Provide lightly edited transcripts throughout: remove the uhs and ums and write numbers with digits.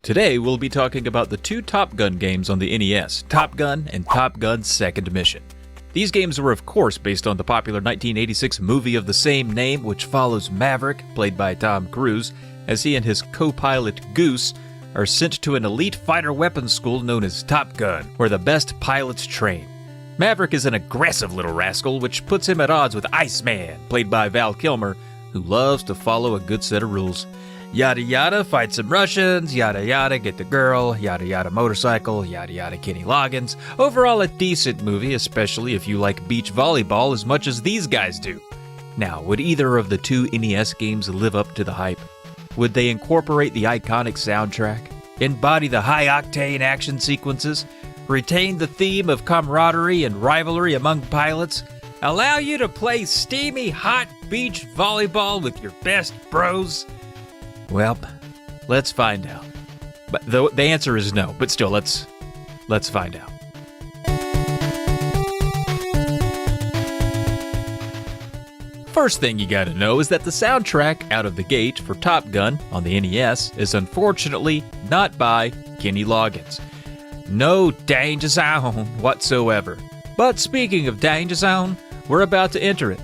Today we'll be talking about the two Top Gun games on the NES, Top Gun and Top Gun Second Mission. These games were of course based on the popular 1986 movie of the same name, which follows Maverick, played by Tom Cruise, as he and his co-pilot Goose are sent to an elite fighter weapons school known as Top Gun, where the best pilots train. Maverick is an aggressive little rascal, which puts him at odds with Iceman, played by Val Kilmer, who loves to follow a good set of rules. Yada yada, fight some Russians, yada yada, get the girl, yada yada motorcycle, yada yada Kenny Loggins. Overall a decent movie, especially if you like beach volleyball as much as these guys do. Now, would either of the two NES games live up to the hype? Would they incorporate the iconic soundtrack, embody the high-octane action sequences, retain the theme of camaraderie and rivalry among pilots, allow you to play steamy, hot beach volleyball with your best bros? Well, let's find out. But the answer is no, but still, let's find out. First thing you gotta know is that the soundtrack out of the gate for Top Gun on the NES is unfortunately not by Kenny Loggins. No danger zone whatsoever. But speaking of danger zone, we're about to enter it.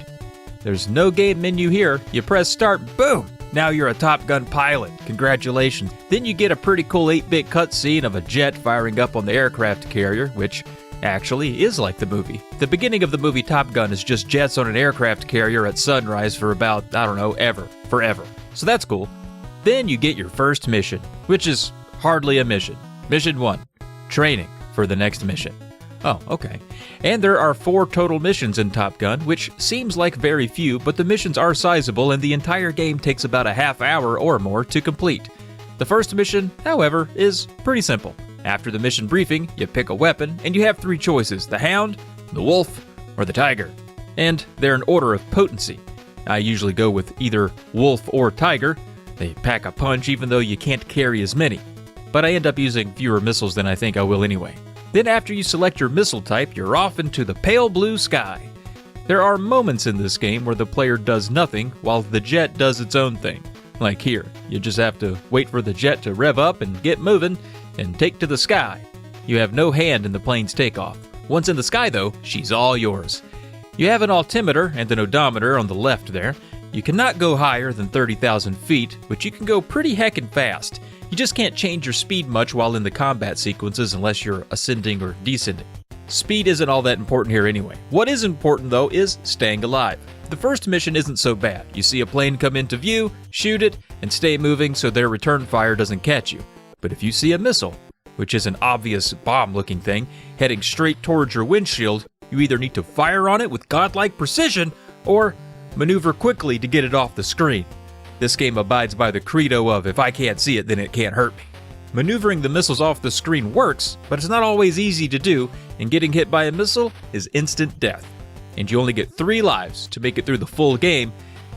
There's no game menu here. You press start, boom! Now you're a Top Gun pilot. Congratulations. Then you get a pretty cool 8-bit cutscene of a jet firing up on the aircraft carrier, which actually is like the movie. The beginning of the movie Top Gun is just jets on an aircraft carrier at sunrise for about, forever. So that's cool. Then you get your first mission, which is hardly a mission. Mission 1, training for the next mission. Oh, okay. And there are 4 total missions in Top Gun, which seems like very few, but the missions are sizable and the entire game takes about a half hour or more to complete. The first mission, however, is pretty simple. After the mission briefing, you pick a weapon and you have 3 choices: the Hound, the Wolf, or the Tiger. And they're in order of potency. I usually go with either Wolf or Tiger. They pack a punch even though you can't carry as many. But I end up using fewer missiles than I think I will anyway. Then after you select your missile type, you're off into the pale blue sky. There are moments in this game where the player does nothing while the jet does its own thing. Like here, you just have to wait for the jet to rev up and get moving and take to the sky. You have no hand in the plane's takeoff. Once in the sky though, she's all yours. You have an altimeter and an odometer on the left there. You cannot go higher than 30,000 feet, but you can go pretty heckin' fast. You just can't change your speed much while in the combat sequences unless you're ascending or descending. Speed isn't all that important here anyway. What is important though is staying alive. The first mission isn't so bad. You see a plane come into view, shoot it, and stay moving so their return fire doesn't catch you. But if you see a missile, which is an obvious bomb-looking thing, heading straight towards your windshield, you either need to fire on it with godlike precision or maneuver quickly to get it off the screen. This game abides by the credo of, if I can't see it, then it can't hurt me. Maneuvering the missiles off the screen works, but it's not always easy to do, and getting hit by a missile is instant death. And you only get 3 lives to make it through the full game,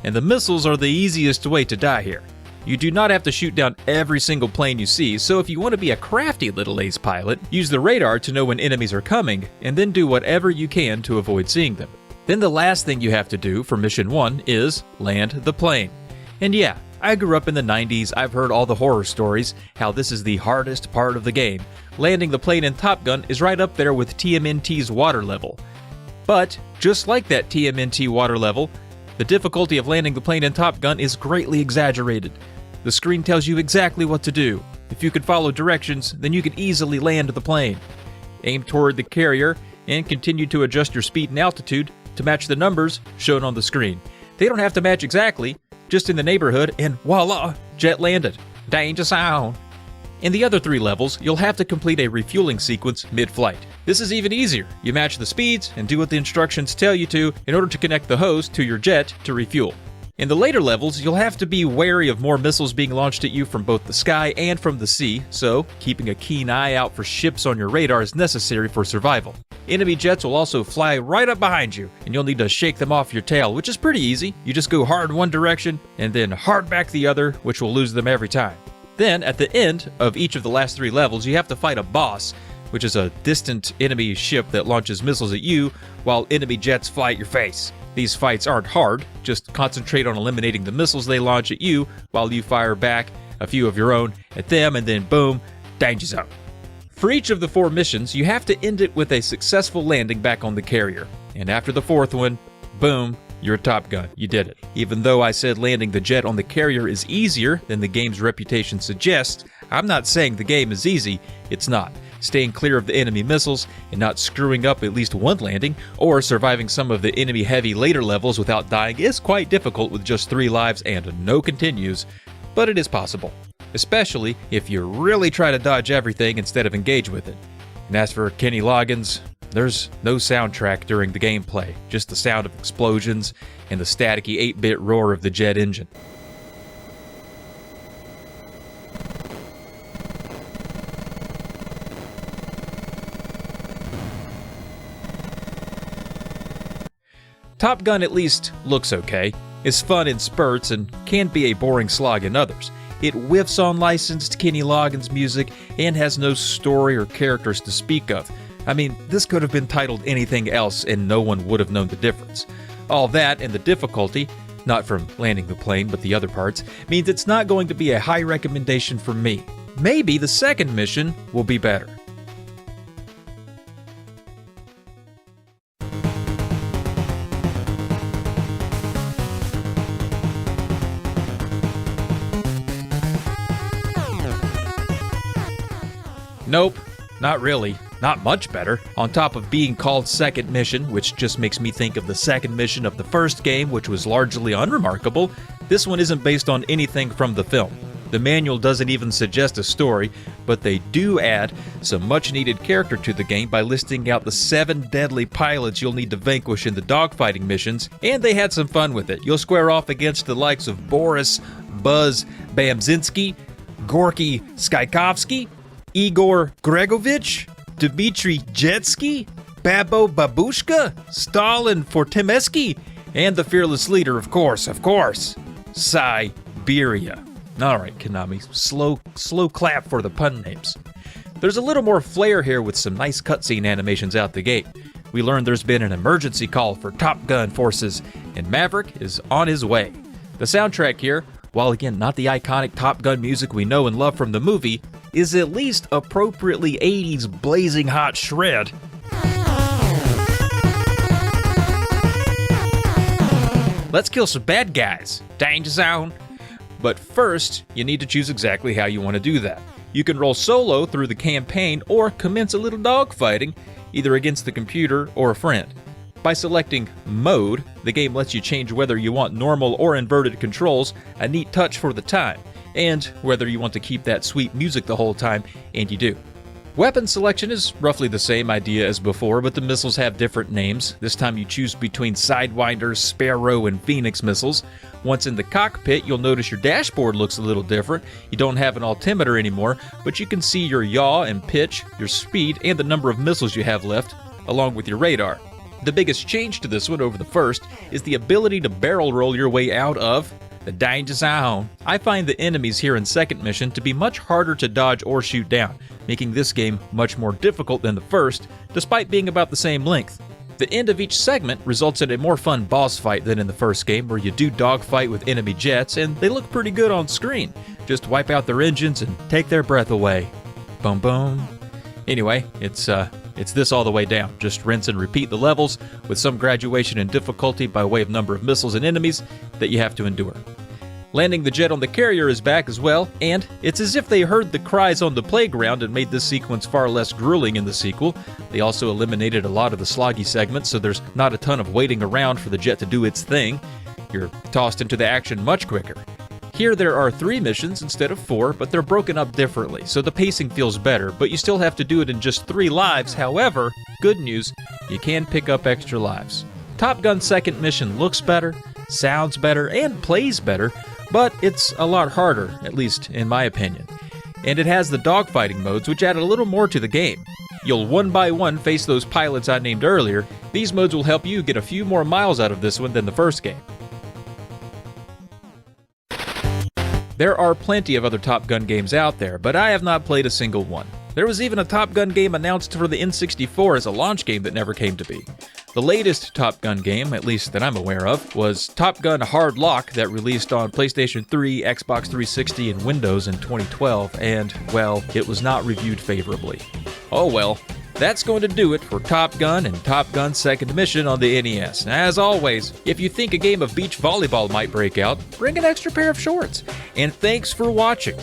and the missiles are the easiest way to die here. You do not have to shoot down every single plane you see, so if you want to be a crafty little ace pilot, use the radar to know when enemies are coming, and then do whatever you can to avoid seeing them. Then the last thing you have to do for Mission 1 is land the plane. And yeah, I grew up in the 90s, I've heard all the horror stories, how this is the hardest part of the game. Landing the plane in Top Gun is right up there with TMNT's water level. But, just like that TMNT water level, the difficulty of landing the plane in Top Gun is greatly exaggerated. The screen tells you exactly what to do. If you could follow directions, then you could easily land the plane. Aim toward the carrier, and continue to adjust your speed and altitude to match the numbers shown on the screen. They don't have to match exactly, just in the neighborhood, and voila, jet landed. Danger zone. In the other 3 levels, you'll have to complete a refueling sequence mid-flight. This is even easier. You match the speeds and do what the instructions tell you to in order to connect the hose to your jet to refuel. In the later levels, you'll have to be wary of more missiles being launched at you from both the sky and from the sea, so keeping a keen eye out for ships on your radar is necessary for survival. Enemy jets will also fly right up behind you, and you'll need to shake them off your tail, which is pretty easy. You just go hard one direction, and then hard back the other, which will lose them every time. Then, at the end of each of the last 3 levels, you have to fight a boss, which is a distant enemy ship that launches missiles at you while enemy jets fly at your face. These fights aren't hard, just concentrate on eliminating the missiles they launch at you while you fire back a few of your own at them, and then boom, danger zone. For each of the 4 missions, you have to end it with a successful landing back on the carrier. And after the 4th one, boom, you're a Top Gun. You did it. Even though I said landing the jet on the carrier is easier than the game's reputation suggests, I'm not saying the game is easy. It's not. Staying clear of the enemy missiles and not screwing up at least one landing, or surviving some of the enemy-heavy later levels without dying is quite difficult with just 3 lives and no continues, but it is possible. Especially if you really try to dodge everything instead of engage with it. And as for Kenny Loggins, there's no soundtrack during the gameplay, just the sound of explosions and the staticky 8-bit roar of the jet engine. Top Gun at least looks okay, is fun in spurts, and can be a boring slog in others. It whiffs on licensed Kenny Loggins music and has no story or characters to speak of. I mean, this could have been titled anything else and no one would have known the difference. All that and the difficulty, not from landing the plane but the other parts, means it's not going to be a high recommendation for me. Maybe the second mission will be better. Nope, not really. Not much better. On top of being called second mission, which just makes me think of the second mission of the first game, which was largely unremarkable, this one isn't based on anything from the film. The manual doesn't even suggest a story, but they do add some much-needed character to the game by listing out the 7 deadly pilots you'll need to vanquish in the dogfighting missions, and they had some fun with it. You'll square off against the likes of Boris Buzz Bamzinski, Gorky Skykovsky, Igor Gregovich, Dmitry Jetsky, Babo Babushka, Stalin Fortemesky, and the fearless leader, of course, Siberia. Alright, Konami, slow clap for the pun names. There's a little more flair here with some nice cutscene animations out the gate. We learned there's been an emergency call for Top Gun forces, and Maverick is on his way. The soundtrack here, while again not the iconic Top Gun music we know and love from the movie, is at least appropriately 80s blazing hot shred. Let's kill some bad guys. Danger zone. But first, you need to choose exactly how you want to do that. You can roll solo through the campaign or commence a little dogfighting, either against the computer or a friend. By selecting Mode, the game lets you change whether you want normal or inverted controls, a neat touch for the time, and whether you want to keep that sweet music the whole time, and you do. Weapon selection is roughly the same idea as before, but the missiles have different names. This time you choose between Sidewinder, Sparrow, and Phoenix missiles. Once in the cockpit, you'll notice your dashboard looks a little different. You don't have an altimeter anymore, but you can see your yaw and pitch, your speed, and the number of missiles you have left, along with your radar. The biggest change to this one over the first is the ability to barrel roll your way out of the danger zone. I find the enemies here in second mission to be much harder to dodge or shoot down, making this game much more difficult than the first, despite being about the same length. The end of each segment results in a more fun boss fight than in the first game, where you do dogfight with enemy jets, and they look pretty good on screen. Just wipe out their engines and take their breath away. Boom boom. Anyway, it's this all the way down. Just rinse and repeat the levels, with some graduation in difficulty by way of number of missiles and enemies that you have to endure. Landing the jet on the carrier is back as well, and it's as if they heard the cries on the playground and made this sequence far less grueling in the sequel. They also eliminated a lot of the sloggy segments, so there's not a ton of waiting around for the jet to do its thing. You're tossed into the action much quicker. Here there are 3 missions instead of 4, but they're broken up differently, so the pacing feels better, but you still have to do it in just 3 lives. However, good news, you can pick up extra lives. Top Gun's second mission looks better, sounds better, and plays better, but it's a lot harder, at least in my opinion. And it has the dogfighting modes, which add a little more to the game. You'll one by one face those pilots I named earlier. These modes will help you get a few more miles out of this one than the first game. There are plenty of other Top Gun games out there, but I have not played a single one. There was even a Top Gun game announced for the N64 as a launch game that never came to be. The latest Top Gun game, at least that I'm aware of, was Top Gun Hard Lock that released on PlayStation 3, Xbox 360, and Windows in 2012, and, well, it was not reviewed favorably. Oh well. That's going to do it for Top Gun and Top Gun Second Mission on the NES. As always, if you think a game of beach volleyball might break out, bring an extra pair of shorts. And thanks for watching.